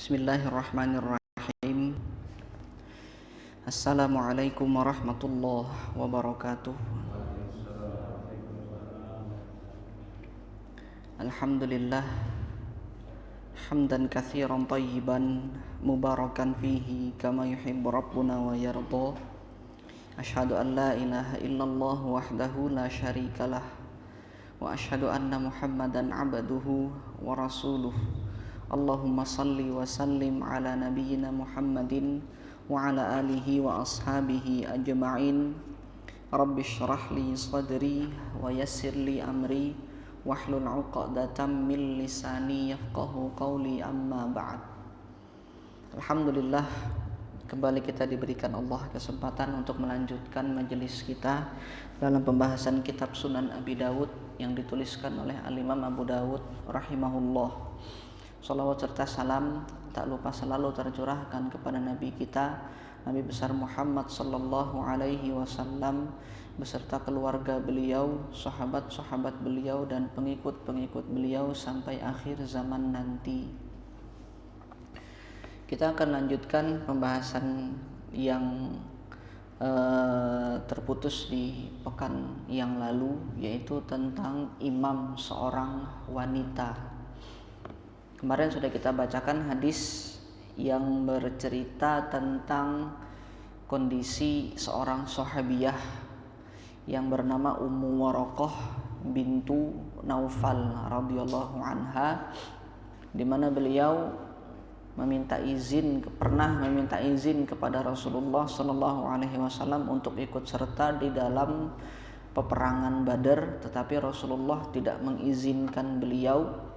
Bismillahirrahmanirrahim. Assalamualaikum warahmatullahi wabarakatuh. Alhamdulillah hamdan katsiran thayyiban mubarakan fihi kama yuhibbu rabbuna wa yarda. Asyhadu an la ilaha illallah wahdahu la syarikalah wa asyhadu anna Muhammadan abduhu wa rasuluh. Allahumma salli wa sallim ala nabiyyina Muhammadin wa ala alihi wa ashabihi ajma'in. Rabbi shrah li sadri wa yassir li amri wahlul 'uqdatam min lisani yafqahu qawli, amma ba'd. Alhamdulillah, kembali kita diberikan Allah kesempatan untuk melanjutkan majelis kita dalam pembahasan kitab Sunan Abi Dawud yang dituliskan oleh Al-Imam Abu Dawud rahimahullah. Salawat serta salam tak lupa selalu tercurahkan kepada Nabi kita, Nabi besar Muhammad sallallahu alaihi wasallam, beserta keluarga beliau, sahabat-sahabat beliau, dan pengikut-pengikut beliau sampai akhir zaman nanti. Kita akan lanjutkan pembahasan yang terputus di pekan yang lalu, yaitu tentang imam seorang wanita. Kemarin sudah kita bacakan hadis yang bercerita tentang kondisi seorang sahabiyah yang bernama Ummu Waraqah bintu Naufal radhiyallahu anha, di mana beliau pernah meminta izin kepada Rasulullah sallallahu alaihi wasallam untuk ikut serta di dalam peperangan Badar, tetapi Rasulullah tidak mengizinkan beliau.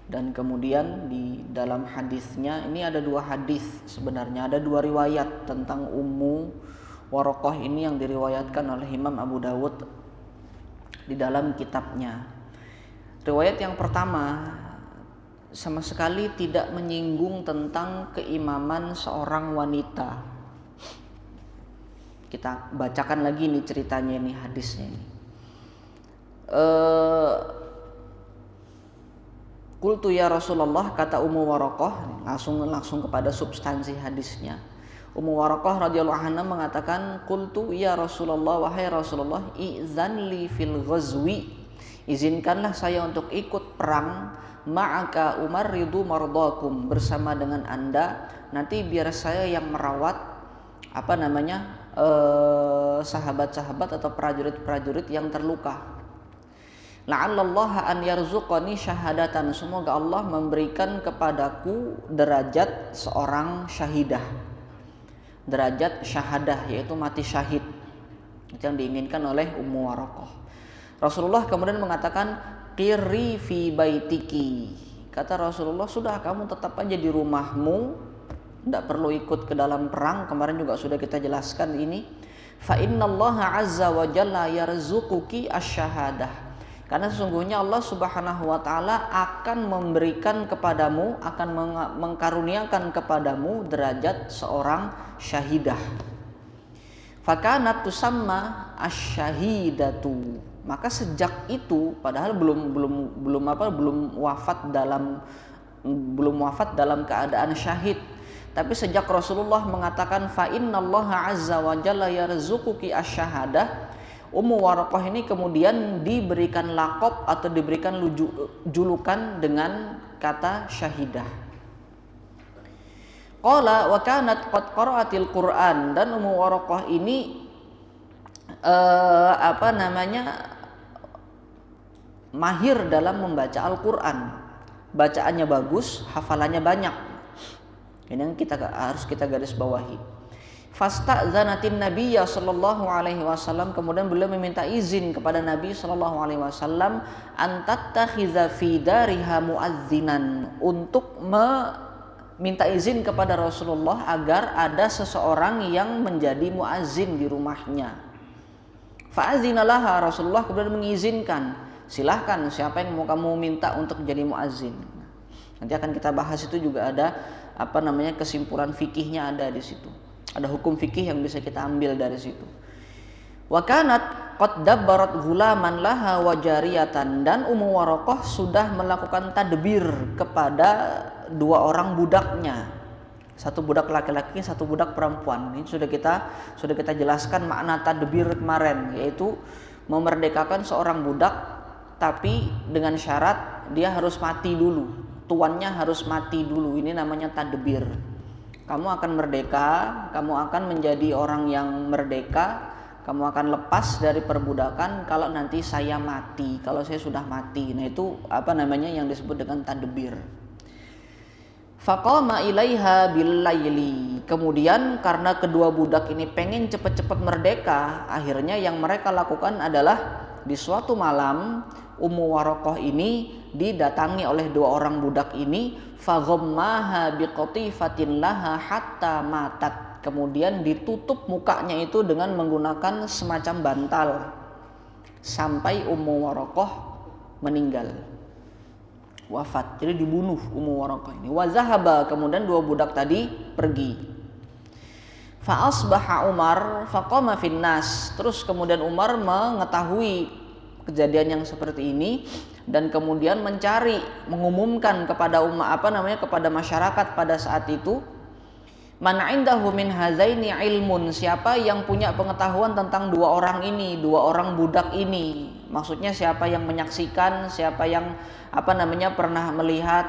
Dan kemudian di dalam hadisnya, ini ada dua hadis sebenarnya, ada dua riwayat tentang Ummu Waraqah ini yang diriwayatkan oleh Imam Abu Dawud di dalam kitabnya. Riwayat yang pertama sama sekali tidak menyinggung tentang keimaman seorang wanita. Kita bacakan lagi nih ceritanya, ini hadisnya ini. Qultu ya Rasulullah, kata Ummu Waraqah, langsung kepada substansi hadisnya. Ummu Waraqah radhiyallahu anha mengatakan, qultu ya Rasulullah, wahai Rasulullah, izan li fil ghazwi, izinkanlah saya untuk ikut perang, ma'aka umarridu mardakum, bersama dengan Anda, nanti biar saya yang merawat sahabat-sahabat atau prajurit-prajurit yang terluka. La'allallaha an yarzuqani syahadatan, semoga Allah memberikan kepadaku derajat seorang syahidah, derajat syahadah, yaitu mati syahid, itu yang diinginkan oleh Ummu Waraqah. Rasulullah kemudian mengatakan, qirri fi baitiki, kata Rasulullah, sudah kamu tetap aja di rumahmu, tidak perlu ikut ke dalam perang. Kemarin juga sudah kita jelaskan ini. Fa innallaha azza wa jalla yarzuquki asy-syahadah, karena sesungguhnya Allah subhanahu wa ta'ala akan memberikan kepadamu, akan mengkaruniakan kepadamu derajat seorang syahidah. Fakanat tusamma asyahidatu, maka sejak itu, padahal belum wafat dalam keadaan syahid, tapi sejak Rasulullah mengatakan fa innallaha azza wa jalla yarzuquki asy-syahadah, Ummu Waraqah ini kemudian diberikan laqab atau diberikan julukan dengan kata syahidah. Qala wa kanat qad qara'atil Qur'an, dan Ummu Waraqah ini mahir dalam membaca Al-Qur'an. Bacaannya bagus, hafalannya banyak. Ini yang harus kita garis bawahi. Fasta'zanatin nabiyya sallallahu alaihi wasallam, kemudian beliau meminta izin kepada Nabi sallallahu alaihi wasallam an tattakhiza fi dariha muazzinan, untuk meminta izin kepada Rasulullah agar ada seseorang yang menjadi muazzin di rumahnya. Fa'azina laha, Rasulullah kemudian mengizinkan, silahkan siapa yang mau kamu minta untuk menjadi muazzin. Nanti akan kita bahas, itu juga ada kesimpulan fikihnya ada di situ. Ada hukum fikih yang bisa kita ambil dari situ. Wa kanat qad dabbarat ghulaman laha wa jariyatan, dan Ummu Waraqah sudah melakukan tadbir kepada dua orang budaknya, satu budak laki-laki, satu budak perempuan. Ini sudah kita jelaskan makna tadbir kemarin, yaitu memerdekakan seorang budak tapi dengan syarat dia harus mati dulu, tuannya harus mati dulu. Ini namanya tadbir. Kamu akan merdeka, kamu akan menjadi orang yang merdeka, kamu akan lepas dari perbudakan kalau nanti saya mati, kalau saya sudah mati. Nah itu yang disebut dengan tadbir. Faqama ilaiha billaili. Kemudian karena kedua budak ini pengen cepat-cepat merdeka, akhirnya yang mereka lakukan adalah di suatu malam Ummu Waraqah ini didatangi oleh dua orang budak ini, faghammaha biqatifatin laha hatta matat. Kemudian ditutup mukanya itu dengan menggunakan semacam bantal sampai Ummu Waraqah meninggal, wafat. Jadi dibunuh Ummu Waraqah ini. Wa zahaba, kemudian dua budak tadi pergi. Fa asbaha Umar faqama finnas. Terus kemudian Umar mengetahui kejadian yang seperti ini dan kemudian mengumumkan kepada kepada masyarakat pada saat itu, man indahu min hazaini ilmun, siapa yang punya pengetahuan tentang dua orang ini, dua orang budak ini. Maksudnya siapa yang menyaksikan, siapa yang pernah melihat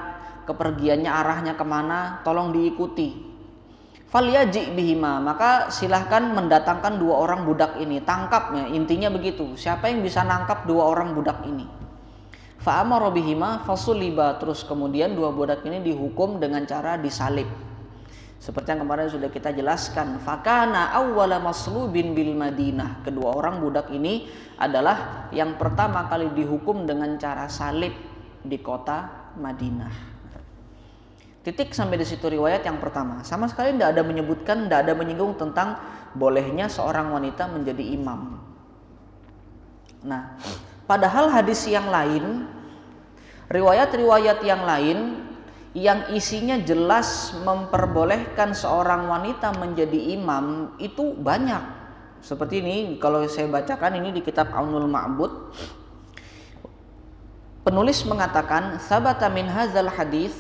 kepergiannya, arahnya kemana, tolong diikuti. Falyaji bihima, maka silahkan mendatangkan dua orang budak ini, tangkapnya. Intinya begitu, siapa yang bisa nangkap dua orang budak ini. Fa'amara bihima fasuliba, terus kemudian dua budak ini dihukum dengan cara disalib. Seperti yang kemarin sudah kita jelaskan, fakana awwala maslubin bil Madinah. Kedua orang budak ini adalah yang pertama kali dihukum dengan cara salib di kota Madinah. Titik sampai di situ riwayat yang pertama. Sama sekali tidak ada menyebutkan, tidak ada menyinggung tentang bolehnya seorang wanita menjadi imam. Nah, padahal hadis yang lain, riwayat-riwayat yang lain yang isinya jelas memperbolehkan seorang wanita menjadi imam itu banyak. Seperti ini, kalau saya bacakan ini di kitab Aunul Ma'bud. Penulis mengatakan, sabata min hazal hadis,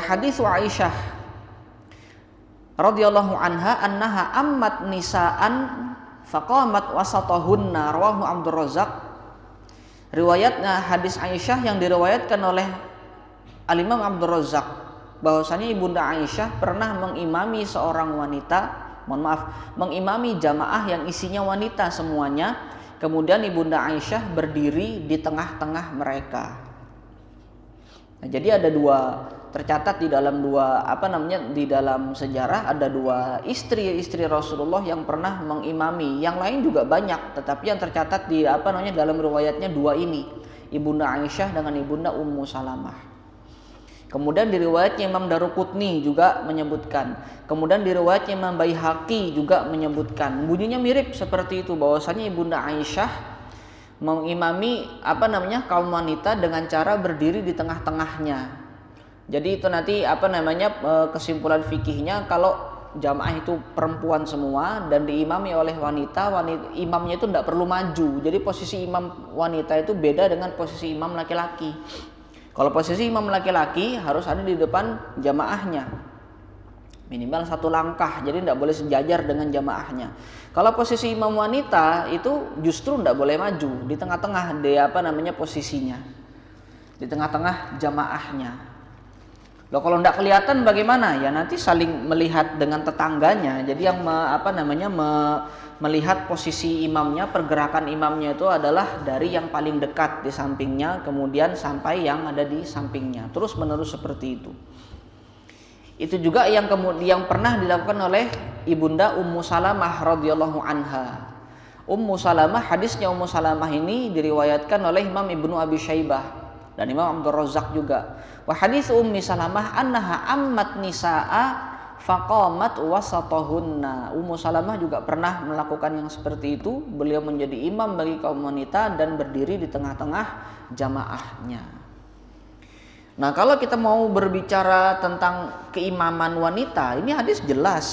hadis Aisyah radhiyallahu anha annaha ammat nisaan faqamat wasatahunna, rawahu Abdur Razzaq. Riwayatnya hadis Aisyah yang diriwayatkan oleh Al-Imam Abdur Razzaq, bahwasanya Ibunda Aisyah pernah mengimami seorang wanita, mengimami jamaah yang isinya wanita semuanya. Kemudian Ibunda Aisyah berdiri di tengah-tengah mereka. Nah, jadi ada tercatat di dalam di dalam sejarah ada dua istri Rasulullah yang pernah mengimami. Yang lain juga banyak, tetapi yang tercatat di dalam riwayatnya dua ini, Ibunda Aisyah dengan Ibunda Ummu Salamah. Kemudian di riwayatnya Imam Daruqutni juga menyebutkan. Kemudian di riwayatnya Imam Baihaqi juga menyebutkan. Bunyinya mirip seperti itu, bahwasanya Ibunda Aisyah mengimami kaum wanita dengan cara berdiri di tengah-tengahnya. Jadi itu nanti kesimpulan fikihnya, kalau jamaah itu perempuan semua dan diimami oleh wanita, imamnya itu tidak perlu maju. Jadi posisi imam wanita itu beda dengan posisi imam laki-laki. Kalau posisi imam laki-laki harus ada di depan jamaahnya, minimal satu langkah, jadi tidak boleh sejajar dengan jamaahnya. Kalau posisi imam wanita itu justru tidak boleh maju, di tengah-tengah posisinya, di tengah-tengah jamaahnya. Loh, kalau tidak kelihatan bagaimana? Ya nanti saling melihat dengan tetangganya. Jadi yang melihat posisi imamnya, pergerakan imamnya itu adalah dari yang paling dekat di sampingnya, kemudian sampai yang ada di sampingnya, terus menerus seperti itu. Itu juga yang pernah dilakukan oleh Ibunda Ummu Salamah radhiyallahu anha. Ummu Salamah, hadisnya Ummu Salamah ini diriwayatkan oleh Imam Ibnu Abi Syaibah dan Imam Abdur Razzaq juga. Wa hadis Ummi Salamah annaha ammat nisaa faqamat wasatahunna. Ummu Salamah juga pernah melakukan yang seperti itu. Beliau menjadi imam bagi kaum wanita dan berdiri di tengah-tengah jamaahnya. Nah, kalau kita mau berbicara tentang keimaman wanita, ini hadis jelas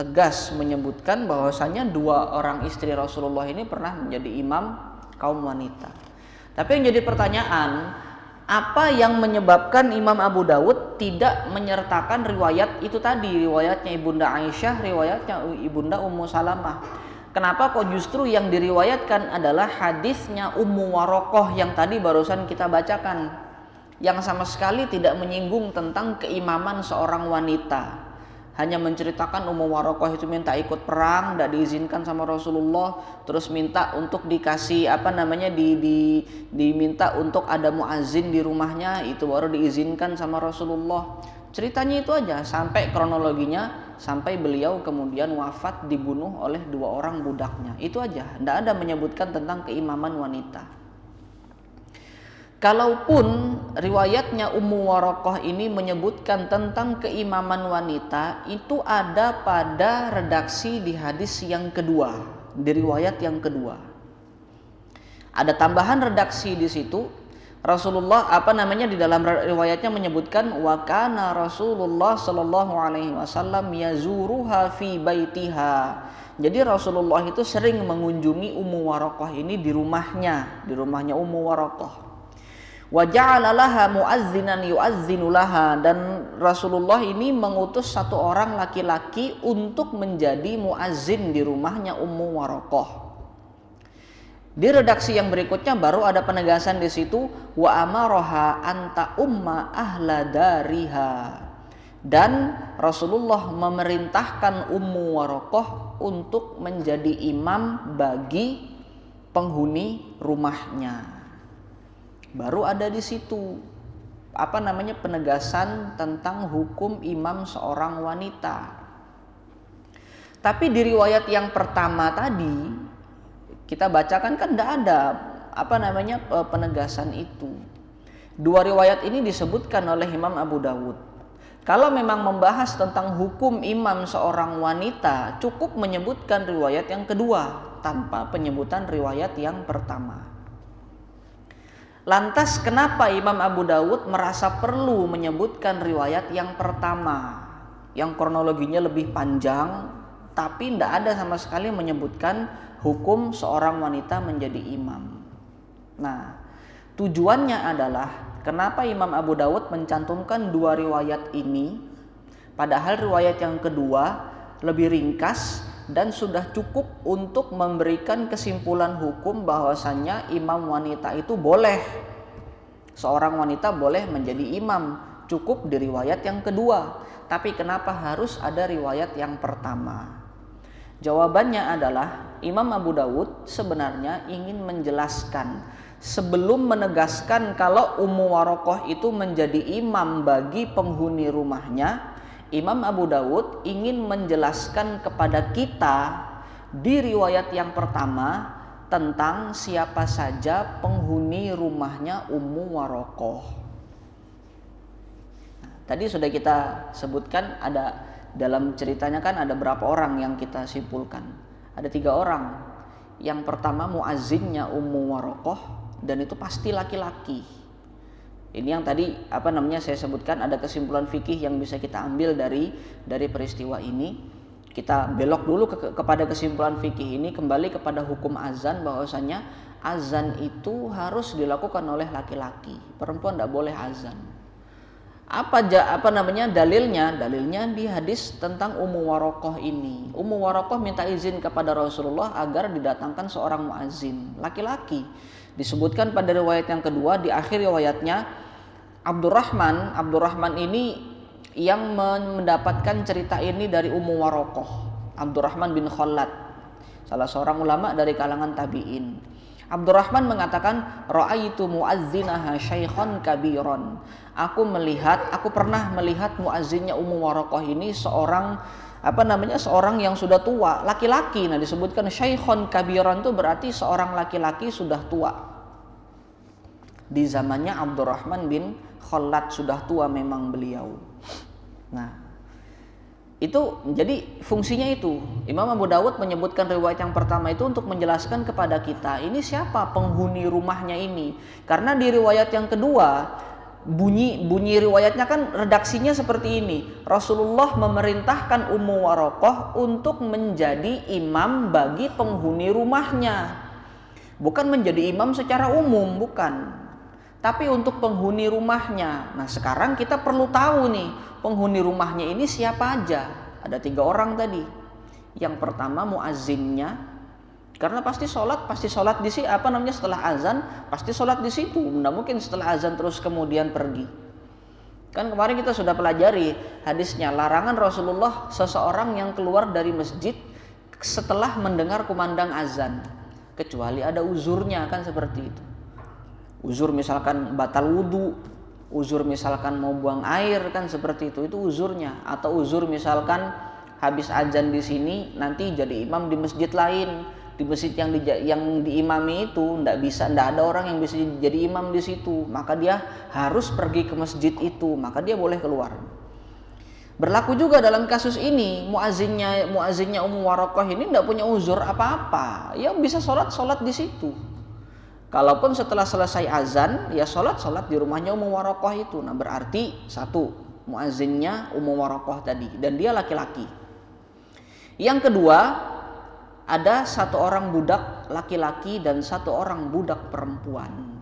tegas menyebutkan bahwasanya dua orang istri Rasulullah ini pernah menjadi imam kaum wanita. Tapi yang jadi pertanyaan, apa yang menyebabkan Imam Abu Dawud tidak menyertakan riwayat itu tadi, riwayatnya Ibunda Aisyah, riwayatnya Ibunda Ummu Salamah? Kenapa kok justru yang diriwayatkan adalah hadisnya Ummu Warokoh yang tadi barusan kita bacakan, yang sama sekali tidak menyinggung tentang keimaman seorang wanita, hanya menceritakan Ummu Warokoh itu minta ikut perang, tidak diizinkan sama Rasulullah, terus minta untuk dikasih diminta untuk ada muazin di rumahnya, itu baru diizinkan sama Rasulullah. Ceritanya itu aja, sampai kronologinya, sampai beliau kemudian wafat dibunuh oleh dua orang budaknya. Itu aja, tidak ada menyebutkan tentang keimaman wanita. Kalaupun riwayatnya Ummu Warokoh ini menyebutkan tentang keimaman wanita, itu ada pada redaksi di hadis yang kedua, di riwayat yang kedua. Ada tambahan redaksi di situ. Rasulullah di dalam riwayatnya menyebutkan wa kana Rasulullah sallallahu alaihi wasallam yazuruha fi baitiha. Jadi Rasulullah itu sering mengunjungi Ummu Warokoh ini di rumahnya Ummu Warokoh. Wa ja'ala laha muazzinan yu'azzinu laha, dan Rasulullah ini mengutus satu orang laki-laki untuk menjadi muazzin di rumahnya Ummu Warokoh. Di redaksi yang berikutnya baru ada penegasan di situ, wa amaroha anta umma ahla dariha, dan Rasulullah memerintahkan Ummu Warokoh untuk menjadi imam bagi penghuni rumahnya. Baru ada di situ penegasan tentang hukum imam seorang wanita. Tapi di riwayat yang pertama tadi kita bacakan kan tidak ada penegasan itu. Dua riwayat ini disebutkan oleh Imam Abu Dawud. Kalau memang membahas tentang hukum imam seorang wanita, cukup menyebutkan riwayat yang kedua tanpa penyebutan riwayat yang pertama. Lantas kenapa Imam Abu Dawud merasa perlu menyebutkan riwayat yang pertama, yang kronologinya lebih panjang, tapi tidak ada sama sekali menyebutkan hukum seorang wanita menjadi imam? Nah, tujuannya adalah kenapa Imam Abu Dawud mencantumkan dua riwayat ini, padahal riwayat yang kedua lebih ringkas dan sudah cukup untuk memberikan kesimpulan hukum bahwasannya imam wanita itu boleh, seorang wanita boleh menjadi imam, cukup di riwayat yang kedua. Tapi kenapa harus ada riwayat yang pertama? Jawabannya adalah Imam Abu Dawud sebenarnya ingin menjelaskan, sebelum menegaskan kalau Ummu Warokoh itu menjadi imam bagi penghuni rumahnya, Imam Abu Dawud ingin menjelaskan kepada kita di riwayat yang pertama tentang siapa saja penghuni rumahnya Ummu Warokoh. Tadi sudah kita sebutkan, ada dalam ceritanya kan ada berapa orang yang kita simpulkan. Ada 3 orang. Yang pertama muazzinnya Ummu Warokoh, dan itu pasti laki-laki. Ini yang tadi saya sebutkan, ada kesimpulan fikih yang bisa kita ambil dari peristiwa ini. Kita belok dulu kepada kesimpulan fikih ini, kembali kepada hukum azan, bahwasanya azan itu harus dilakukan oleh laki-laki. Perempuan tidak boleh azan. Dalilnya di hadis tentang Ummu Warokoh ini. Ummu Warokoh minta izin kepada Rasulullah agar didatangkan seorang muazzin laki-laki. Disebutkan pada riwayat yang kedua, di akhir riwayatnya Abdurrahman ini yang mendapatkan cerita ini dari Ummu Warokoh, Abdurrahman bin Khalad, salah seorang ulama dari kalangan tabi'in. Abdurrahman mengatakan, ra'aitu muazzinaha syaikhan kabiron. Aku pernah melihat muazzinnya Ummu Warokoh ini seorang yang sudah tua, laki-laki. Nah, disebutkan syaikhan kabiron itu berarti seorang laki-laki sudah tua. Di zamannya Abdurrahman bin Khalad, sudah tua memang beliau. Nah, itu jadi fungsinya itu. Imam Abu Dawud menyebutkan riwayat yang pertama itu untuk menjelaskan kepada kita ini siapa penghuni rumahnya ini. Karena di riwayat yang kedua bunyi riwayatnya kan redaksinya seperti ini. Rasulullah memerintahkan Ummu Warokoh untuk menjadi imam bagi penghuni rumahnya. Bukan menjadi imam secara umum, bukan. Tapi untuk penghuni rumahnya. Nah sekarang kita perlu tahu nih, penghuni rumahnya ini siapa aja. Ada 3 orang tadi. Yang pertama muazzinnya, karena pasti sholat di sini setelah azan pasti sholat di situ. Nggak mungkin setelah azan terus kemudian pergi. Kan kemarin kita sudah pelajari hadisnya, larangan Rasulullah seseorang yang keluar dari masjid setelah mendengar kumandang azan, kecuali ada uzurnya, kan seperti itu. Uzur misalkan batal wudhu, uzur misalkan mau buang air, kan seperti itu uzurnya. Atau uzur misalkan habis azan di sini nanti jadi imam di masjid lain, di masjid yang diimami itu ndak ada orang yang bisa jadi imam di situ, maka dia harus pergi ke masjid itu, maka dia boleh keluar. Berlaku juga dalam kasus ini, muazzinnya Ummu Warokoh ini ndak punya uzur apa-apa, ya bisa sholat di situ. Kalaupun setelah selesai azan, ya sholat di rumahnya Ummu Warokoh itu. Nah berarti 1, muazzinnya Ummu Warokoh tadi, dan dia laki-laki. Yang kedua, ada 1 orang budak laki-laki dan 1 orang budak perempuan.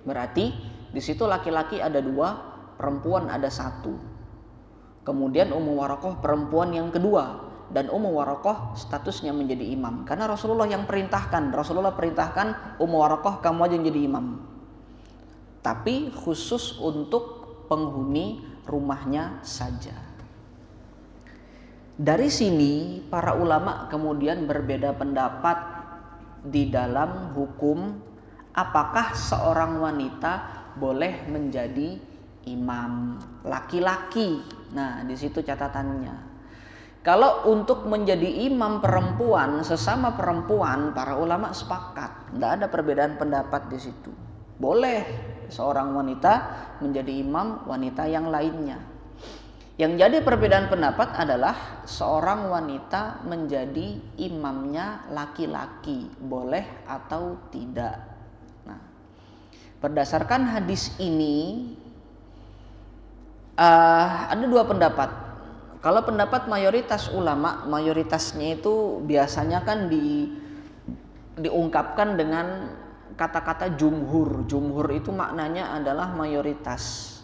Berarti di situ laki-laki ada 2, perempuan ada 1. Kemudian Ummu Warokoh perempuan yang kedua, dan Ummu Warokoh statusnya menjadi imam. Karena Rasulullah perintahkan Ummu Warokoh kamu aja yang jadi imam. Tapi khusus untuk penghuni rumahnya saja. Dari sini para ulama kemudian berbeda pendapat di dalam hukum apakah seorang wanita boleh menjadi imam laki-laki. Nah, di situ catatannya. Kalau untuk menjadi imam perempuan, sesama perempuan, para ulama sepakat, tidak ada perbedaan pendapat di situ. Boleh seorang wanita menjadi imam wanita yang lainnya. Yang jadi perbedaan pendapat adalah seorang wanita menjadi imamnya laki-laki, boleh atau tidak. Nah, berdasarkan hadis ini ada 2 pendapat. Kalau pendapat mayoritas ulama, mayoritasnya itu biasanya kan diungkapkan dengan kata-kata jumhur. Jumhur itu maknanya adalah mayoritas.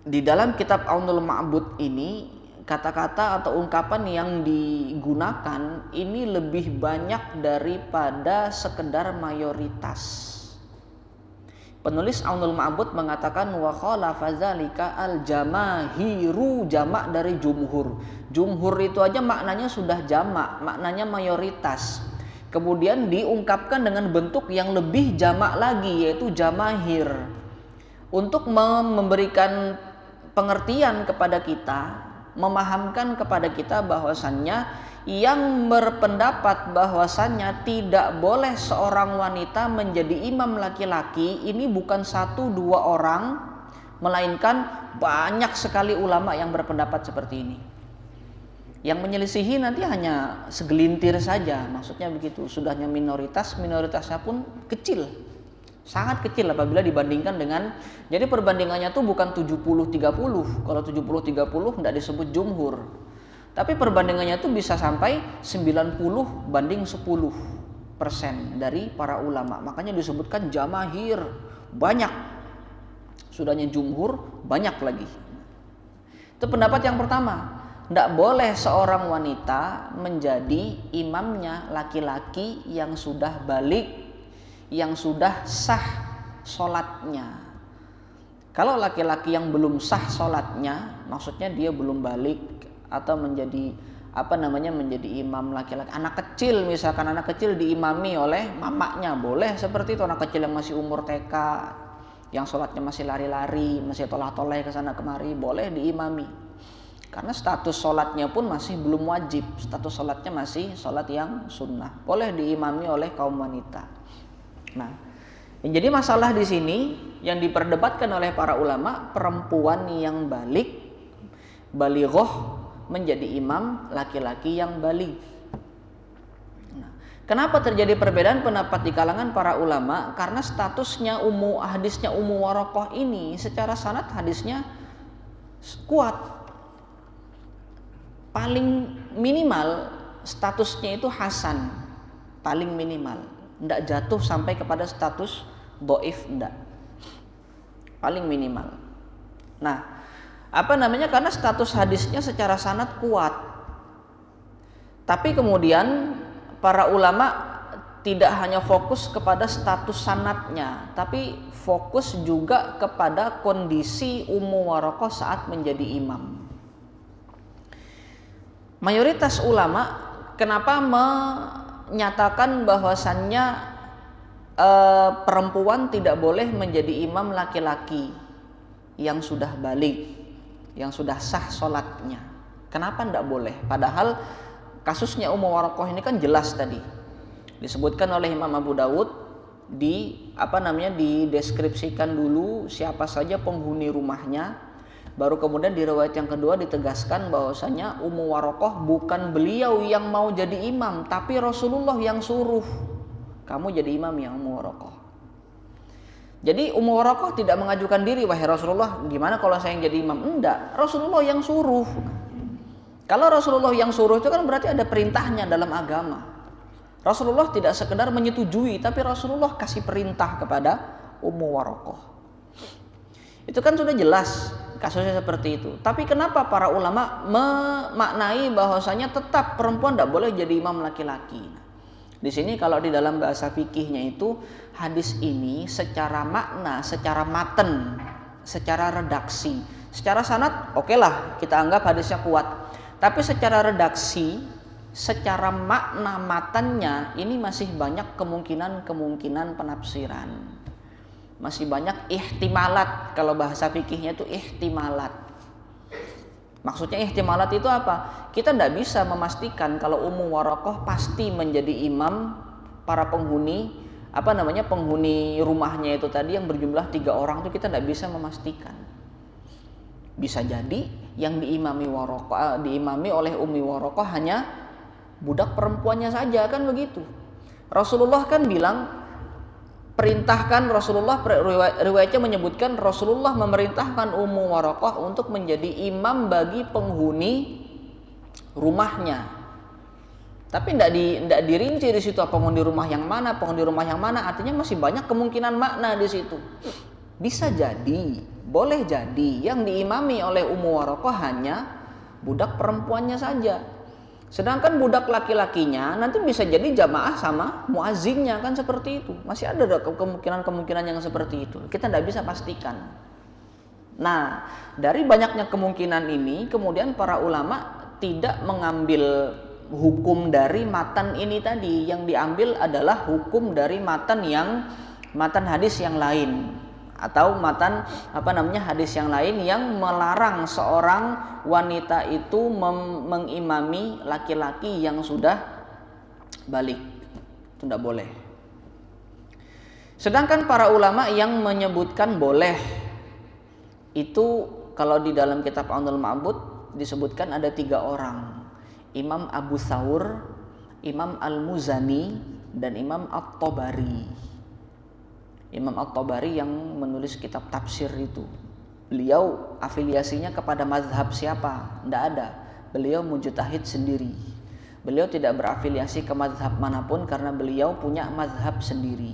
Di dalam kitab Aunul Ma'bud ini, kata-kata atau ungkapan yang digunakan ini lebih banyak daripada sekedar mayoritas. Penulis Aunul Ma'bud mengatakan wa khalafa dzalika al-jamahiru, jamak dari jumhur. Jumhur itu aja maknanya sudah jamak, maknanya mayoritas. Kemudian diungkapkan dengan bentuk yang lebih jamak lagi, yaitu jamahir. Untuk memberikan pengertian kepada kita, memahamkan kepada kita bahwasannya yang berpendapat bahwasannya tidak boleh seorang wanita menjadi imam laki-laki ini bukan 1-2 orang, melainkan banyak sekali ulama yang berpendapat seperti ini. Yang menyelisihi nanti hanya segelintir saja, maksudnya begitu. Sudahnya minoritasnya pun kecil, sangat kecil apabila dibandingkan dengan, jadi perbandingannya tuh bukan 70-30. Kalau 70-30 tidak disebut jumhur. Tapi perbandingannya itu bisa sampai 90 banding 10% dari para ulama. Makanya disebutkan jamahir, banyak. Sudahnya jumhur, banyak lagi. Itu pendapat yang pertama. Tidak boleh seorang wanita menjadi imamnya laki-laki yang sudah balik, yang sudah sah sholatnya. Kalau laki-laki yang belum sah sholatnya, maksudnya dia belum balik atau menjadi menjadi imam laki-laki, anak kecil misalkan, anak kecil diimami oleh mamanya, boleh seperti itu. Anak kecil yang masih umur TK, yang sholatnya masih lari-lari, masih tolah-toleh ke sana kemari, boleh diimami, karena status sholatnya pun masih belum wajib, status sholatnya masih sholat yang sunnah, boleh diimami oleh kaum wanita. Nah, yang jadi masalah di sini yang diperdebatkan oleh para ulama, perempuan yang balighah menjadi imam laki-laki yang baligh. Nah, Kenapa terjadi perbedaan pendapat di kalangan para ulama? Karena statusnya hadisnya Ummu Warokoh ini secara sanad hadisnya kuat. Paling minimal statusnya itu hasan, paling minimal. Tidak jatuh sampai kepada status dhaif, tidak. Paling minimal. Nah, karena status hadisnya secara sanad kuat. Tapi kemudian para ulama tidak hanya fokus kepada status sanadnya, tapi fokus juga kepada kondisi Ummu Warokoh saat menjadi imam. Mayoritas ulama kenapa menyatakan bahwasannya perempuan tidak boleh menjadi imam laki-laki yang sudah balik, yang sudah sah sholatnya. Kenapa tidak boleh? Padahal kasusnya Ummu Warokoh ini kan jelas tadi disebutkan oleh Imam Abu Dawud, dideskripsikan dulu siapa saja penghuni rumahnya, baru kemudian di riwayat yang kedua ditegaskan bahwasanya Ummu Warokoh bukan beliau yang mau jadi imam, tapi Rasulullah yang suruh, kamu jadi imam ya Ummu Warokoh. Jadi Ummu Warokoh tidak mengajukan diri, wahai Rasulullah gimana kalau saya yang jadi imam, enggak, Rasulullah yang suruh. Kalau Rasulullah yang suruh itu kan berarti ada perintahnya dalam agama. Rasulullah tidak sekedar menyetujui, tapi Rasulullah kasih perintah kepada Ummu Warokoh. Itu kan sudah jelas kasusnya seperti itu. Tapi kenapa para ulama memaknai bahwasanya tetap perempuan tidak boleh jadi imam laki-laki? Di sini kalau di dalam bahasa fikihnya itu hadis ini secara makna, secara maten, secara redaksi, secara sanad oke lah kita anggap hadisnya kuat. Tapi secara redaksi, secara makna matannya ini masih banyak kemungkinan penafsiran. Masih banyak ihtimalat, kalau bahasa fikihnya itu ihtimalat. Maksudnya ihtimalat itu apa? Kita tidak bisa memastikan kalau Ummu Warokoh pasti menjadi imam para penghuni rumahnya itu tadi yang berjumlah 3 orang itu kita tidak bisa memastikan. Bisa jadi yang diimami oleh Ummi Warokoh hanya budak perempuannya saja, kan begitu. Rasulullah kan bilang, riwayatnya menyebutkan Rasulullah memerintahkan Ummu Warokoh untuk menjadi imam bagi penghuni rumahnya. Tapi tidak dirinci di situ penghuni rumah yang mana, artinya masih banyak kemungkinan makna di situ. Bisa jadi, boleh jadi yang diimami oleh Ummu Warokoh hanya budak perempuannya saja. Sedangkan budak laki-lakinya nanti bisa jadi jamaah sama muazzinnya, kan seperti itu. Masih ada kemungkinan yang seperti itu. Kita tidak bisa pastikan. Nah, dari banyaknya kemungkinan ini kemudian para ulama tidak mengambil hukum dari matan ini tadi. Yang diambil adalah hukum dari matan hadis yang lain, atau hadis yang lain yang melarang seorang wanita itu mengimami laki-laki yang sudah balik. Itu tidak boleh. Sedangkan para ulama yang menyebutkan boleh itu kalau di dalam kitab Aunul Ma'bud disebutkan ada 3 orang. Imam Abu Thawr, Imam Al-Muzani, dan Imam At-Tabari. Imam At-Tabari yang menulis kitab tafsir itu, beliau afiliasinya kepada mazhab siapa? Tidak ada. Beliau mujtahid sendiri. Beliau tidak berafiliasi ke mazhab manapun karena beliau punya mazhab sendiri.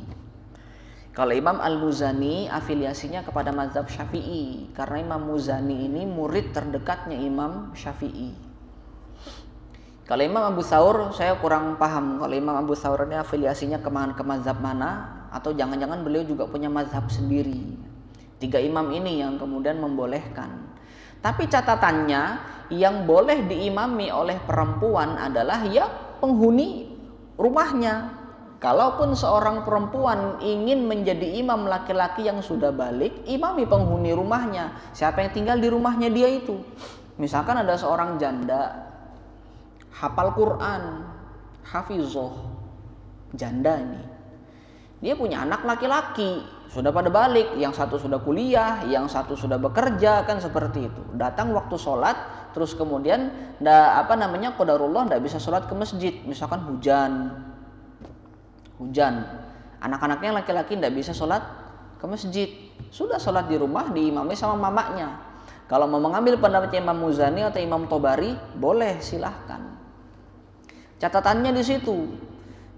Kalau Imam Al-Muzani afiliasinya kepada mazhab Syafi'i karena Imam Muzani ini murid terdekatnya Imam Syafi'i. Kalau Imam Abu Thawr saya kurang paham kalau Imam Abu Thawr ini afiliasinya ke mazhab mana, atau jangan-jangan beliau juga punya mazhab sendiri. 3 imam ini yang kemudian membolehkan. Tapi catatannya yang boleh diimami oleh perempuan adalah ya penghuni rumahnya. Kalaupun seorang perempuan ingin menjadi imam laki-laki yang sudah balik, imami penghuni rumahnya. Siapa yang tinggal di rumahnya dia itu. Misalkan ada seorang janda hafal Quran, hafizoh, janda ini. Dia punya anak laki-laki, sudah pada balik, yang satu sudah kuliah, yang satu sudah bekerja, kan seperti itu. Datang waktu sholat, terus kemudian qadarullah tidak bisa sholat ke masjid, misalkan hujan. hujan. Anak-anaknya laki-laki tidak bisa sholat ke masjid, sudah sholat di rumah diimami sama mamanya. Kalau mau mengambil pendapatnya Imam Muzani atau Imam Tobari, boleh, silahkan. Catatannya di situ.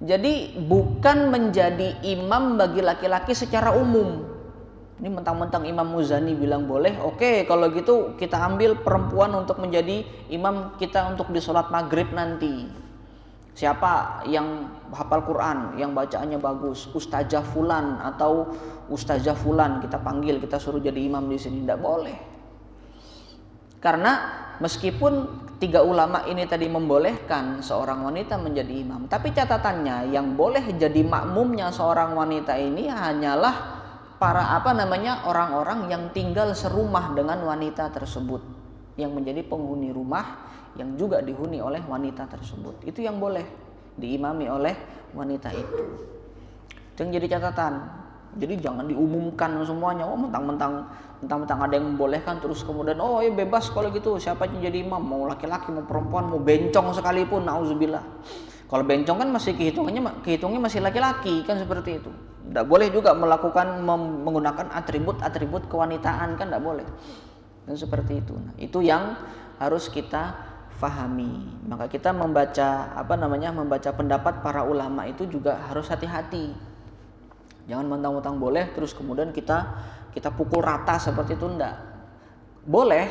Jadi bukan menjadi imam bagi laki-laki secara umum. Ini mentang-mentang Imam Muzani bilang boleh, oke, kalau gitu kita ambil perempuan untuk menjadi imam kita untuk di sholat maghrib nanti. Siapa yang hafal Quran, yang bacaannya bagus, Ustazah Fulan atau Ustazah Fulan kita panggil, kita suruh jadi imam di sini. Tidak boleh. Karena meskipun 3 ulama ini tadi membolehkan seorang wanita menjadi imam, tapi catatannya yang boleh jadi makmumnya seorang wanita ini hanyalah para orang-orang yang tinggal serumah dengan wanita tersebut, yang menjadi penghuni rumah yang juga dihuni oleh wanita tersebut. Itu yang boleh diimami oleh wanita itu. Itu yang jadi catatan. Jadi jangan diumumkan semuanya. Oh, mentang-mentang ada yang membolehkan terus kemudian oh ya bebas kalau gitu, siapa yang jadi imam, mau laki-laki mau perempuan mau bencong sekalipun, nauzubillah. Kalau bencong kan masih kehitungnya masih laki-laki kan, seperti itu. Tidak boleh juga menggunakan atribut kewanitaan, kan tidak boleh. Dan seperti itu. Nah, itu yang harus kita fahami. Maka kita membaca pendapat para ulama itu juga harus hati-hati. Jangan mentang-mentang boleh terus kemudian kita pukul rata seperti itu, enggak. Boleh,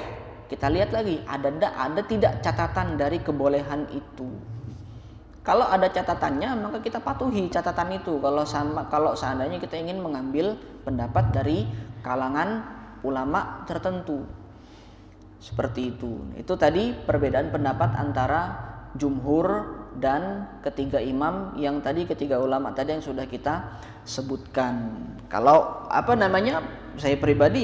kita lihat lagi ada tidak catatan dari kebolehan itu. Kalau ada catatannya maka kita patuhi catatan itu. Kalau seandainya kita ingin mengambil pendapat dari kalangan ulama tertentu. Seperti itu. Itu tadi perbedaan pendapat antara jumhur dan ketiga imam yang tadi, ketiga ulama tadi yang sudah kita sebutkan. Kalau saya pribadi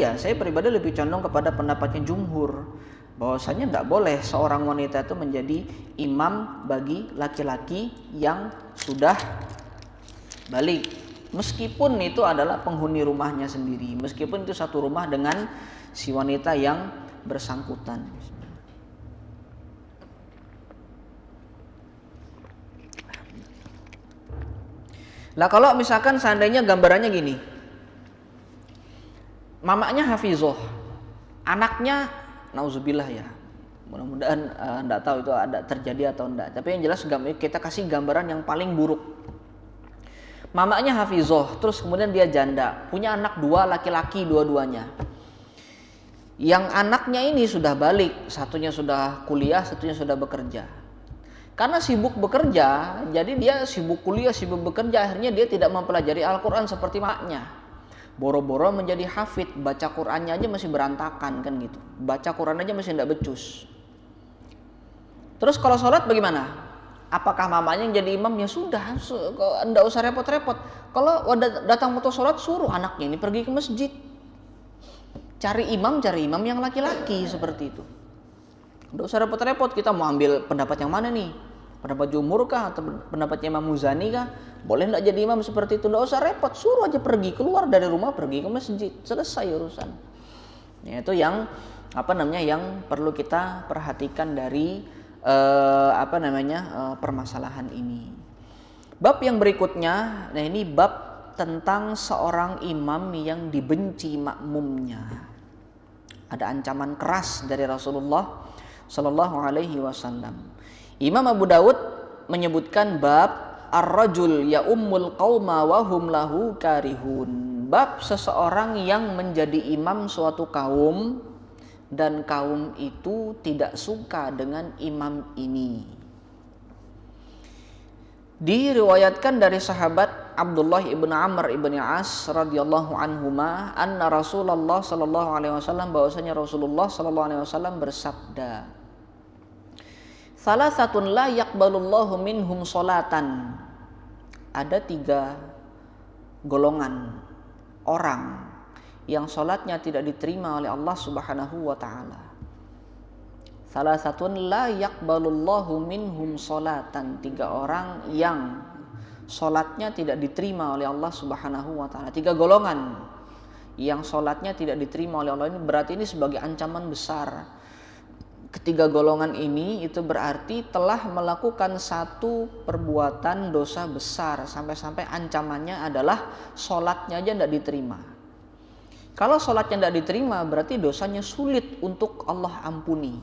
lebih condong kepada pendapatnya jumhur, bahwasanya tidak boleh seorang wanita itu menjadi imam bagi laki-laki yang sudah balik, meskipun itu adalah penghuni rumahnya sendiri, meskipun itu satu rumah dengan si wanita yang bersangkutan. Lah kalau misalkan seandainya gambarannya gini, mamanya hafizoh, anaknya nauzubillah ya, mudah-mudahan enggak tahu itu ada terjadi atau enggak, tapi yang jelas kita kasih gambaran yang paling buruk. Mamanya hafizoh, terus kemudian dia janda, punya anak 2 laki-laki dua-duanya. Yang anaknya ini sudah balik, satunya sudah kuliah, satunya sudah bekerja. Karena sibuk bekerja, jadi dia sibuk kuliah, sibuk bekerja, akhirnya dia tidak mempelajari Al-Quran seperti maknya. Boro-boro menjadi hafid, baca Qurannya aja masih berantakan kan gitu. Baca Quran aja masih tidak becus. Terus kalau sholat bagaimana? Apakah mamanya yang jadi imam? Ya sudah, tidak usah repot-repot. Kalau datang waktu sholat, suruh anaknya ini pergi ke masjid. Cari imam yang laki-laki, seperti itu. Tidak usah repot-repot, kita mau ambil pendapat yang mana nih? Pendapat jumhur kah atau pendapatnya Imam Muzani kah? Boleh tidak jadi imam seperti itu? Tidak usah repot, suruh aja pergi, keluar dari rumah, pergi ke masjid, selesai urusan. Ya, itu yang yang perlu kita perhatikan dari permasalahan ini. Bab yang berikutnya, nah ini bab tentang seorang imam yang dibenci makmumnya. Ada ancaman keras dari Rasulullah Sallallahu Alaihi Wasallam. Imam Abu Dawud menyebutkan bab ar-rajul ya ummul qauma wa hum lahu karihun. Bab seseorang yang menjadi imam suatu kaum dan kaum itu tidak suka dengan imam ini. Diriwayatkan dari sahabat Abdullah ibn Amr ibn As radhiyallahu anhuma anna Rasulullah sallallahu alaihi wasallam, bahwasanya Rasulullah sallallahu alaihi wasallam bersabda, salasatun la yaqbalullahu minhum sholatan. Ada 3 golongan orang yang sholatnya tidak diterima oleh Allah Subhanahu wa taala. Salasatun la yaqbalullahu minhum sholatan. 3 orang yang sholatnya tidak diterima oleh Allah Subhanahu wa taala. 3 golongan yang sholatnya tidak diterima oleh Allah ini, berarti ini sebagai ancaman besar. Ketiga golongan ini itu berarti telah melakukan satu perbuatan dosa besar, sampai-sampai ancamannya adalah sholatnya aja tidak diterima. Kalau sholatnya tidak diterima berarti dosanya sulit untuk Allah ampuni.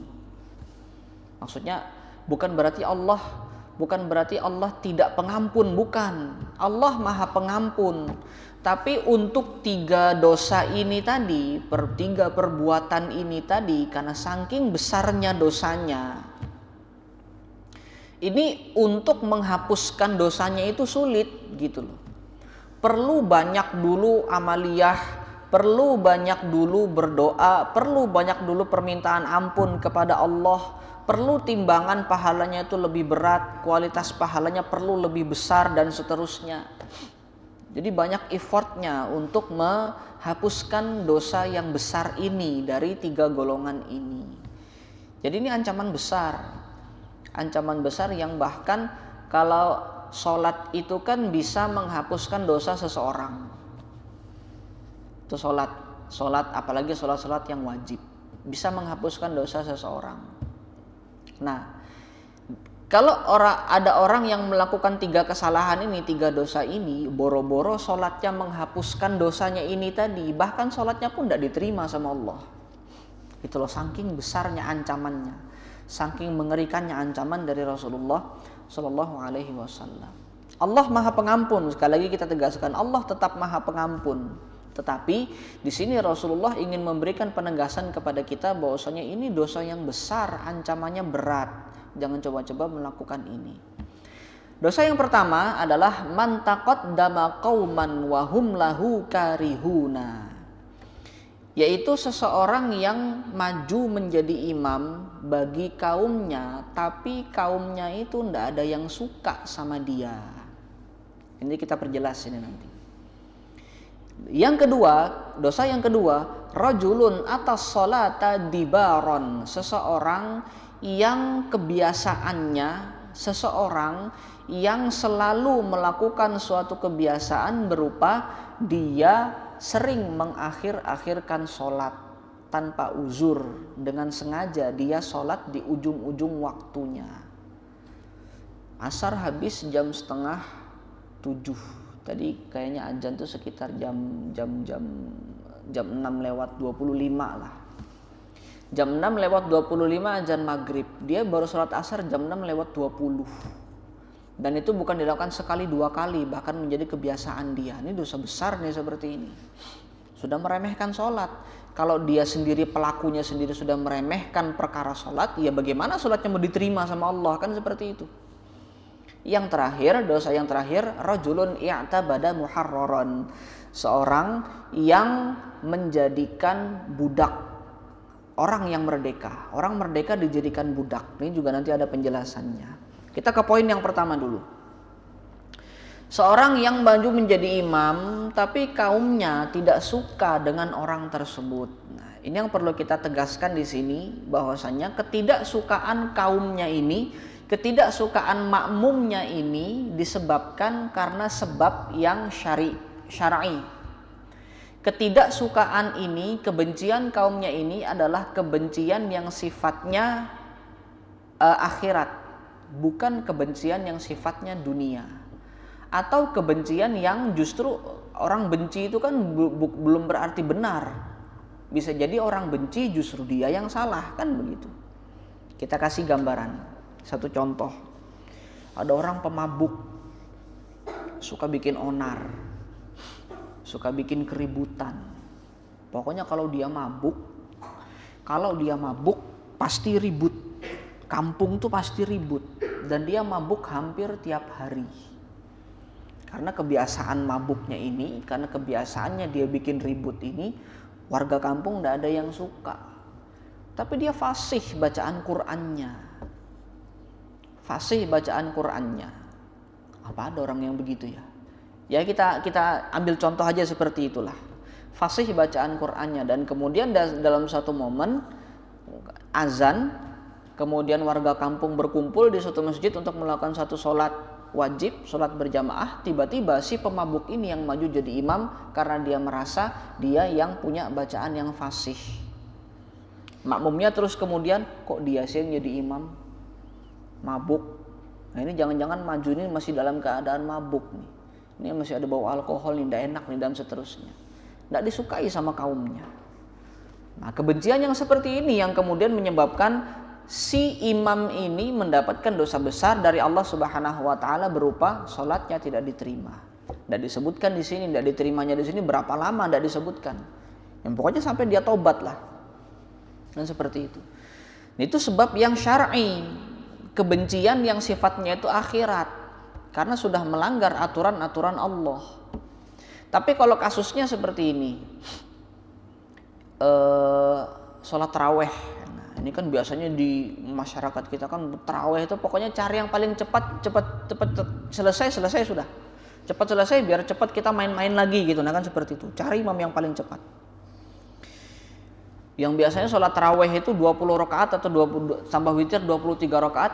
Maksudnya bukan berarti Allah tidak pengampun, bukan. Allah Maha Pengampun. Tapi untuk tiga dosa ini tadi, tiga perbuatan ini tadi, karena saking besarnya dosanya, ini untuk menghapuskan dosanya itu sulit gitu loh. Perlu banyak dulu amaliyah, perlu banyak dulu berdoa, perlu banyak dulu permintaan ampun kepada Allah, perlu timbangan pahalanya itu lebih berat, kualitas pahalanya perlu lebih besar, dan seterusnya. Jadi banyak effortnya untuk menghapuskan dosa yang besar ini dari tiga golongan ini. Jadi ini ancaman besar yang bahkan kalau sholat itu kan bisa menghapuskan dosa seseorang. Itu sholat apalagi sholat yang wajib bisa menghapuskan dosa seseorang. Nah, kalau ada orang yang melakukan tiga kesalahan ini, tiga dosa ini, boro-boro sholatnya menghapuskan dosanya ini tadi, bahkan sholatnya pun tidak diterima sama Allah. Itu loh, saking besarnya ancamannya, saking mengerikannya ancaman dari Rasulullah Shallallahu Alaihi Wasallam. Allah Maha Pengampun, sekali lagi kita tegaskan, Allah tetap Maha Pengampun. Tetapi di sini Rasulullah ingin memberikan penegasan kepada kita bahwasanya ini dosa yang besar, ancamannya berat. Jangan coba-coba melakukan ini. Dosa yang pertama adalah man taqaddama qauman wa hum lahu karihuna, yaitu seseorang yang maju menjadi imam bagi kaumnya, tapi kaumnya itu tidak ada yang suka sama dia. Ini kita perjelas ini nanti. Yang kedua, dosa yang kedua, rajulun atas salata dibaron, seseorang yang kebiasaannya, seseorang yang selalu melakukan suatu kebiasaan berupa dia sering mengakhir-akhirkan sholat tanpa uzur, dengan sengaja dia sholat di ujung-ujung waktunya. Asar habis jam 6:30, tadi kayaknya azan tuh sekitar jam 6:25 lah. Jam 6:25 azan maghrib, dia baru sholat asar jam 6:20. Dan itu bukan dilakukan sekali dua kali, bahkan menjadi kebiasaan dia. Ini dosa besar nih seperti ini. Sudah meremehkan sholat. Kalau dia sendiri, pelakunya sendiri sudah meremehkan perkara sholat, ya bagaimana sholatnya mau diterima sama Allah, kan seperti itu. Yang terakhir, dosa yang terakhir, rajulun i'tabada muharraran, seorang yang menjadikan budak orang yang merdeka. Orang merdeka dijadikan budak. Ini juga nanti ada penjelasannya. Kita ke poin yang pertama dulu. Seorang yang maju menjadi imam tapi kaumnya tidak suka dengan orang tersebut. Nah, ini yang perlu kita tegaskan di sini, bahwasanya ketidaksukaan kaumnya ini, ketidaksukaan makmumnya ini disebabkan karena sebab yang syar'i. Ketidaksukaan ini, kebencian kaumnya ini adalah kebencian yang sifatnya akhirat, bukan kebencian yang sifatnya dunia. Atau kebencian yang justru orang benci itu kan belum berarti benar. Bisa jadi orang benci justru dia yang salah, kan begitu. Kita kasih gambaran, satu contoh. Ada orang pemabuk, suka bikin onar, suka bikin keributan. Pokoknya kalau dia mabuk pasti ribut. Kampung tuh pasti ribut, dan dia mabuk hampir tiap hari. Karena kebiasaan mabuknya ini, karena kebiasaannya dia bikin ribut ini, warga kampung tidak ada yang suka. Tapi dia fasih bacaan Qur'annya. Apa ada orang yang begitu ya? Ya kita ambil contoh aja seperti itulah. Fasih bacaan Qur'annya, dan kemudian dalam satu momen azan, kemudian warga kampung berkumpul di suatu masjid untuk melakukan satu sholat wajib, sholat berjamaah. Tiba-tiba si pemabuk ini yang maju jadi imam karena dia merasa dia yang punya bacaan yang fasih. Makmumnya terus kemudian kok dia sih yang jadi imam, mabuk. Nah ini jangan-jangan maju ini masih dalam keadaan mabuk nih. Ini masih ada bau alkohol nih, tidak enak nih dan seterusnya. Tidak disukai sama kaumnya. Nah kebencian yang seperti ini yang kemudian menyebabkan si imam ini mendapatkan dosa besar dari Allah Subhanahu wa taala berupa sholatnya tidak diterima. Tidak disebutkan di sini, tidak diterimanya di sini berapa lama tidak disebutkan. Yang pokoknya sampai dia tobat lah. Dan seperti itu. Itu sebab yang syar'i, kebencian yang sifatnya itu akhirat, karena sudah melanggar aturan-aturan Allah. Tapi kalau kasusnya seperti ini, sholat taraweh, nah, ini kan biasanya di masyarakat kita kan taraweh itu pokoknya cari yang paling cepat selesai sudah, cepat selesai biar cepat kita main-main lagi gitu, nah kan seperti itu, cari imam yang paling cepat. Yang biasanya sholat taraweh itu 20 rakaat atau 20 tambah witir 23 rakaat,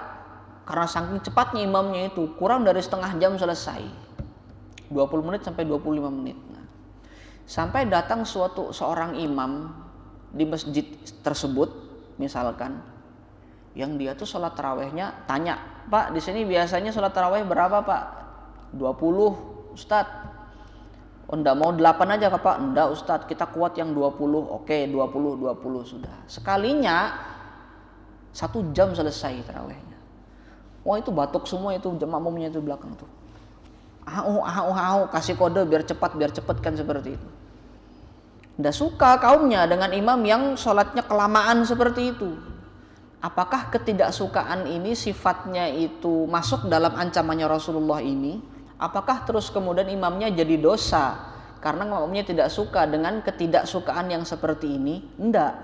karena saking cepatnya imamnya itu kurang dari setengah jam selesai, 20 menit sampai 25 menit. Nah, sampai datang seorang imam di masjid tersebut misalkan, yang dia tuh sholat tarawehnya, tanya, Pak di sini biasanya sholat taraweh berapa Pak? 20 Ustadz. Oh enggak mau 8 aja Pak? Enggak Ustadz, kita kuat yang 20. Oke 20 sudah. Sekalinya 1 jam selesai tarawehnya. Wah itu batuk semua itu makmumnya itu belakang tuh. Kasih kode biar cepat kan seperti itu. Nggak suka kaumnya dengan imam yang sholatnya kelamaan seperti itu. Apakah ketidaksukaan ini sifatnya itu masuk dalam ancamannya Rasulullah ini? Apakah terus kemudian imamnya jadi dosa karena makmumnya tidak suka dengan ketidaksukaan yang seperti ini? Enggak.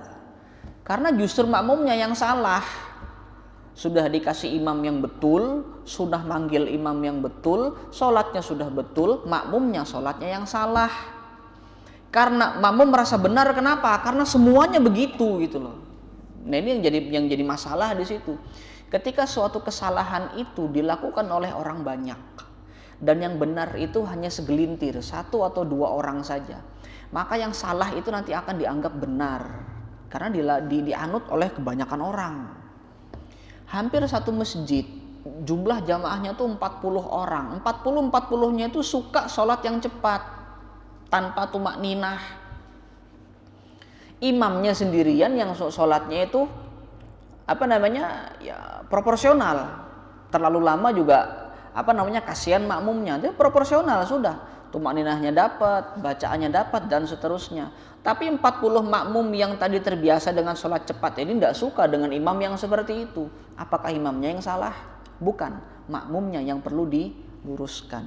Karena justru makmumnya yang salah. Sudah dikasih imam yang betul, sudah manggil imam yang betul, sholatnya sudah betul, makmumnya sholatnya yang salah. Karena makmum merasa benar, kenapa? Karena semuanya begitu gitu loh. Nah ini yang jadi masalah di situ. Ketika suatu kesalahan itu dilakukan oleh orang banyak, dan yang benar itu hanya segelintir, 1 atau 2 orang saja, maka yang salah itu nanti akan dianggap benar karena dianut oleh kebanyakan orang. Hampir satu masjid jumlah jamaahnya tuh 40 orang, 40-nya itu suka sholat yang cepat tanpa tumak ninah. Imamnya sendirian yang sholatnya itu ya proporsional, terlalu lama juga kasihan makmumnya, dia proporsional sudah, tumak ninahnya dapat, bacaannya dapat dan seterusnya. Tapi 40 makmum yang tadi terbiasa dengan sholat cepat ini tidak suka dengan imam yang seperti itu. Apakah imamnya yang salah? Bukan, makmumnya yang perlu diluruskan.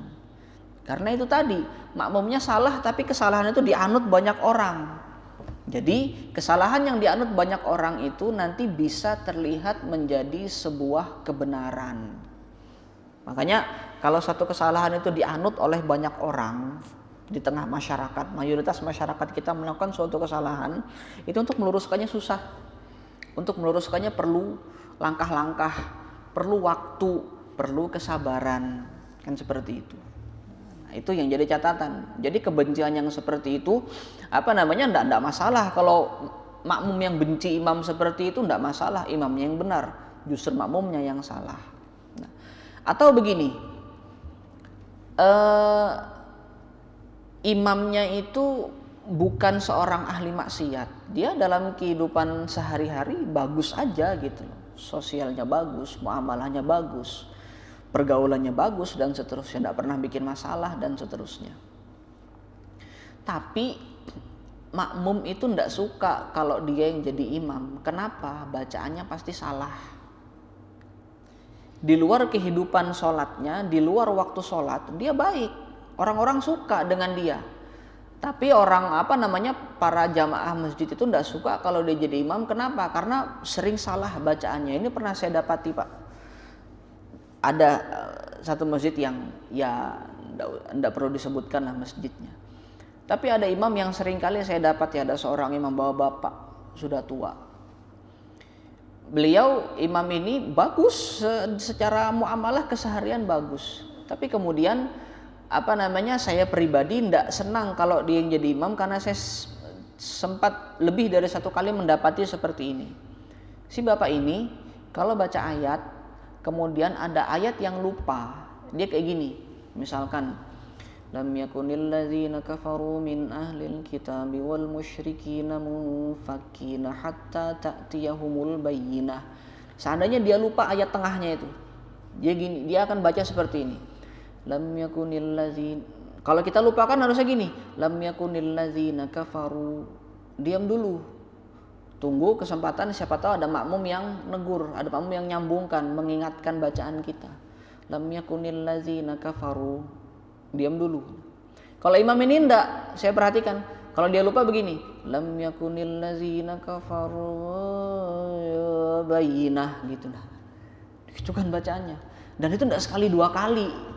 Karena itu tadi, makmumnya salah tapi kesalahan itu dianut banyak orang. Jadi kesalahan yang dianut banyak orang itu nanti bisa terlihat menjadi sebuah kebenaran. Makanya kalau satu kesalahan itu dianut oleh banyak orang di tengah masyarakat, mayoritas masyarakat kita melakukan suatu kesalahan, itu untuk meluruskannya susah. Untuk meluruskannya perlu langkah-langkah, perlu waktu, perlu kesabaran, kan seperti itu. Nah, itu yang jadi catatan. Jadi kebencian yang seperti itu enggak masalah kalau makmum yang benci imam seperti itu, enggak masalah, imamnya yang benar, justru makmumnya yang salah. Atau begini, imamnya itu bukan seorang ahli maksiat, dia dalam kehidupan sehari-hari bagus aja gitu loh, sosialnya bagus, muamalahnya bagus, pergaulannya bagus dan seterusnya, tidak pernah bikin masalah dan seterusnya. Tapi makmum itu tidak suka kalau dia yang jadi imam. Kenapa? Bacaannya pasti salah. Di luar kehidupan sholatnya, di luar waktu sholat, dia baik, orang-orang suka dengan dia. Tapi para jamaah masjid itu tidak suka kalau dia jadi imam. Kenapa? Karena sering salah bacaannya. Ini pernah saya dapati Pak. Ada satu masjid yang ya tidak perlu disebutkan lah masjidnya. Tapi ada imam yang sering kali saya dapati, ada seorang imam bapak sudah tua. Beliau imam ini bagus secara muamalah keseharian bagus, tapi kemudian saya pribadi tidak senang kalau dia yang jadi imam karena saya sempat lebih dari satu kali mendapati seperti ini. Si bapak ini kalau baca ayat, kemudian ada ayat yang lupa, dia kayak gini, misalkan lam yakunil ladzina kafaru min ahlil kitabi wal musyrikina munfakkina hatta ta'tiyahumul bayyinah. Seandainya dia lupa ayat tengahnya itu, dia akan baca seperti ini, lam yakunil ladzina. Kalau kita lupa kan harusnya gini, lam yakunil ladzina kafaru. Diam dulu, tunggu kesempatan, siapa tahu ada makmum yang negur, ada makmum yang nyambungkan, mengingatkan bacaan kita. Lam yakunil ladzina kafaru. Diam dulu. Kalau imam ini enggak, saya perhatikan, kalau dia lupa begini, lam yakunil ladzina kafaru bayyinah gitu nah. Itu kan bacaannya. Dan itu enggak sekali dua kali.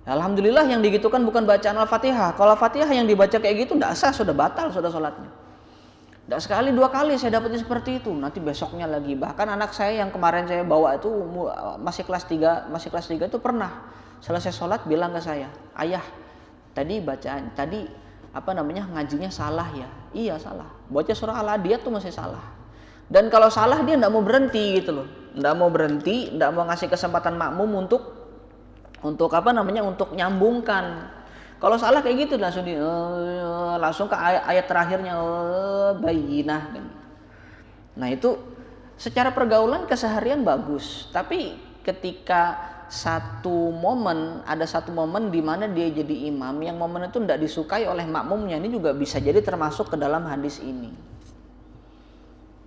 Alhamdulillah yang digitukan bukan bacaan Al-Fatihah. Kalau Al-Fatihah yang dibaca kayak gitu enggak sah, sudah batal sudah salatnya. Tidak sekali dua kali saya dapatnya seperti itu. Nanti besoknya lagi. Bahkan anak saya yang kemarin saya bawa itu masih kelas 3 itu pernah selesai sholat bilang ke saya, ayah tadi bacaan ngajinya salah ya. Iya salah. Baca surah Al-Adiyat tuh masih salah. Dan kalau salah dia tidak mau berhenti gitu loh. Tidak mau berhenti, tidak mau ngasih kesempatan makmum untuk nyambungkan. Kalau salah kayak gitu langsung ke ayat terakhirnya bayyinah. Nah itu secara pergaulan keseharian bagus, tapi ketika ada satu momen di mana dia jadi imam, yang momen itu tidak disukai oleh makmumnya, ini juga bisa jadi termasuk ke dalam hadis ini.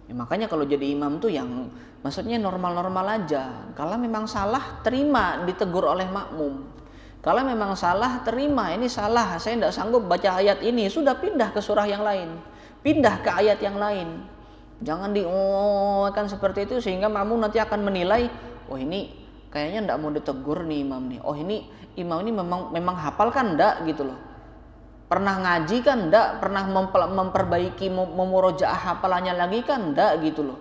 Ya, makanya kalau jadi imam tuh yang maksudnya normal-normal aja. Kalau memang salah terima ditegur oleh makmum. Kalau memang salah, terima ini salah, saya tidak sanggup baca ayat ini, sudah pindah ke surah yang lain, pindah ke ayat yang lain. Jangan kan seperti itu sehingga makmum nanti akan menilai, oh ini kayaknya tidak mau ditegur nih imam nih. Oh ini imam ini memang hafal kan enggak gitu loh. Pernah ngaji kan enggak, pernah memperbaiki memurojaah hafalannya lagi kan enggak gitu loh.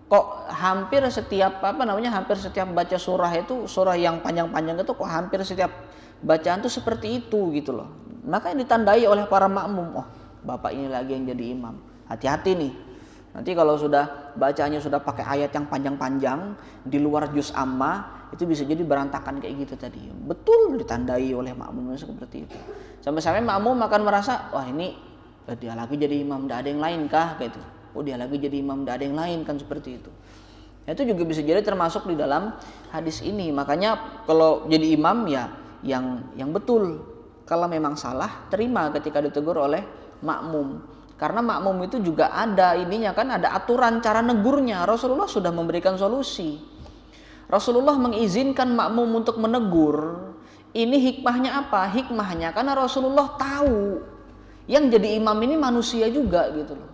Kok hampir setiap baca surah itu, surah yang panjang-panjang itu kok hampir setiap bacaan tuh seperti itu gitu loh. Makanya ditandai oleh para makmum, oh bapak ini lagi yang jadi imam, hati-hati nih. Nanti kalau sudah bacanya sudah pakai ayat yang panjang-panjang di luar juz amma, itu bisa jadi berantakan kayak gitu tadi. Betul ditandai oleh makmum seperti itu. Sampai-sampai makmum akan merasa, wah ini dia lagi jadi imam, tidak ada yang lain kah gitu. Oh dia lagi jadi imam, tidak ada yang lain kan seperti itu. Itu juga bisa jadi termasuk di dalam hadis ini. Makanya kalau jadi imam ya yang betul. Kalau memang salah terima ketika ditegur oleh makmum. Karena makmum itu juga ada ininya kan, ada aturan cara negurnya. Rasulullah sudah memberikan solusi. Rasulullah mengizinkan makmum untuk menegur. Ini hikmahnya apa? Hikmahnya karena Rasulullah tahu yang jadi imam ini manusia juga gitu loh.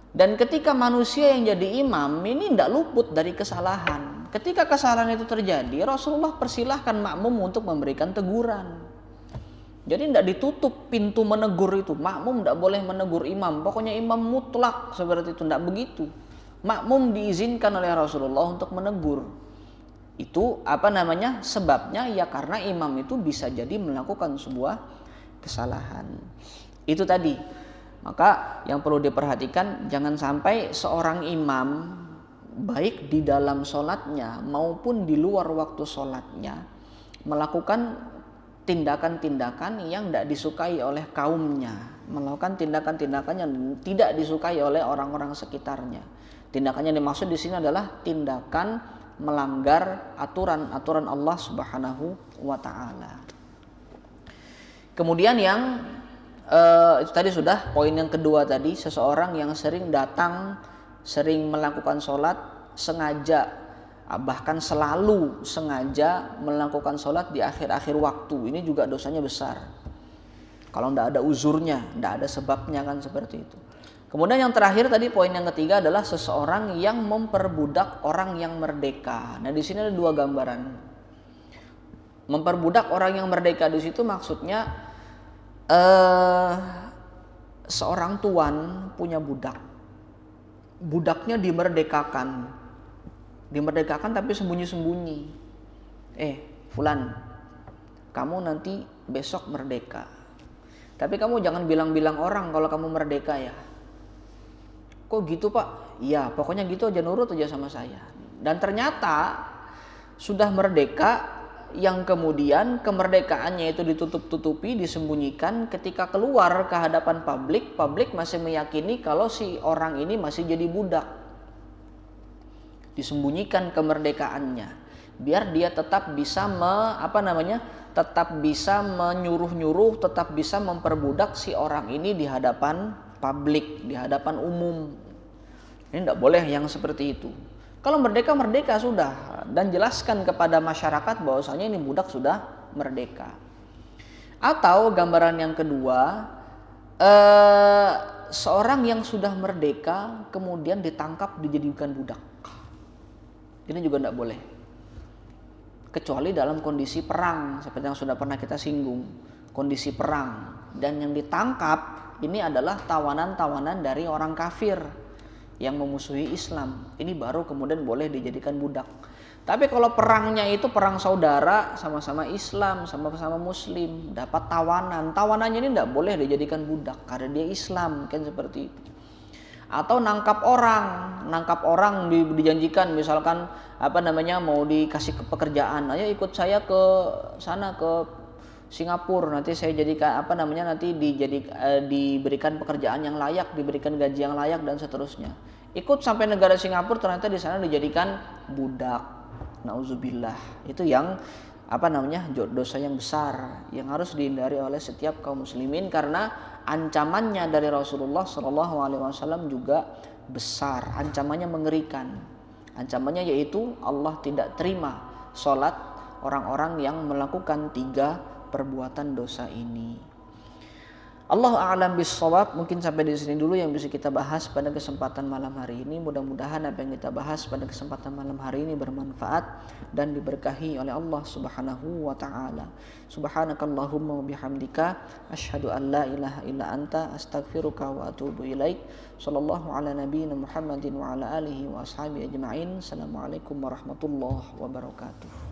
Dan ketika manusia yang jadi imam ini tidak luput dari kesalahan. Ketika kesalahan itu terjadi, Rasulullah persilahkan makmum untuk memberikan teguran. Jadi tidak ditutup pintu menegur itu. Makmum tidak boleh menegur imam. Pokoknya imam mutlak seperti itu, tidak begitu. Makmum diizinkan oleh Rasulullah untuk menegur. Itu sebabnya ya karena imam itu bisa jadi melakukan sebuah kesalahan. Itu tadi. Maka yang perlu diperhatikan, jangan sampai seorang imam baik di dalam sholatnya maupun di luar waktu sholatnya melakukan tindakan-tindakan yang tidak disukai oleh kaumnya, melakukan tindakan-tindakan yang tidak disukai oleh orang-orang sekitarnya. Tindakannya dimaksud di sini adalah tindakan melanggar aturan-aturan Allah Subhanahu wa taala. Kemudian yang itu tadi sudah poin yang kedua tadi, seseorang yang sering melakukan sholat sengaja, bahkan selalu sengaja melakukan sholat di akhir-akhir waktu, ini juga dosanya besar. Kalau tidak ada uzurnya, tidak ada sebabnya kan seperti itu. Kemudian yang terakhir tadi poin yang ketiga adalah seseorang yang memperbudak orang yang merdeka. Nah di sini ada dua gambaran. Memperbudak orang yang merdeka di situ maksudnya seorang tuan punya budak. Budaknya dimerdekakan tapi sembunyi-sembunyi. Fulan, kamu nanti besok merdeka. Tapi kamu jangan bilang-bilang orang kalau kamu merdeka ya. Kok gitu Pak? Iya, pokoknya gitu aja, nurut aja sama saya. Dan ternyata sudah merdeka, yang kemudian kemerdekaannya itu ditutup-tutupi, disembunyikan. Ketika keluar ke hadapan publik masih meyakini kalau si orang ini masih jadi budak. Disembunyikan kemerdekaannya biar dia tetap bisa tetap bisa menyuruh-nyuruh, tetap bisa memperbudak si orang ini di hadapan publik, di hadapan umum. Ini tidak boleh yang seperti itu. Kalau merdeka sudah, dan jelaskan kepada masyarakat bahwasanya ini budak sudah merdeka. Atau gambaran yang kedua, seorang yang sudah merdeka kemudian ditangkap dijadikan budak. Ini juga tidak boleh. Kecuali dalam kondisi perang, seperti yang sudah pernah kita singgung, kondisi perang. Dan yang ditangkap ini adalah tawanan-tawanan dari orang kafir yang memusuhi Islam. Ini baru kemudian boleh dijadikan budak. Tapi kalau perangnya itu perang saudara, sama-sama Islam, sama-sama Muslim, dapat tawanannya ini tidak boleh dijadikan budak karena dia Islam, kan seperti itu. Atau nangkap orang dijanjikan misalkan mau dikasih pekerjaan, ayo ikut saya ke sana ke Singapura, nanti saya jadikan diberikan pekerjaan yang layak, diberikan gaji yang layak dan seterusnya. Ikut sampai negara Singapura, ternyata di sana dijadikan budak. Nauzubillah. Itu yang dosa yang besar yang harus dihindari oleh setiap kaum muslimin, karena ancamannya dari Rasulullah SAW juga besar, ancamannya mengerikan. Ancamannya yaitu Allah tidak terima sholat orang-orang yang melakukan 3 perbuatan dosa ini. Allahu a'lam bissawab. Mungkin sampai di sini dulu yang bisa kita bahas pada kesempatan malam hari ini. Mudah-mudahan apa yang kita bahas pada kesempatan malam hari ini bermanfaat dan diberkahi oleh Allah Subhanahu wa taala. Subhanakallahumma wa bihamdika asyhadu an la ilaha illa anta astaghfiruka wa atubu ilaik. Shallallahu ala nabiyyina Muhammadin wa ala alihi wa ashabihi ajma'in. Assalamualaikum warahmatullahi wabarakatuh.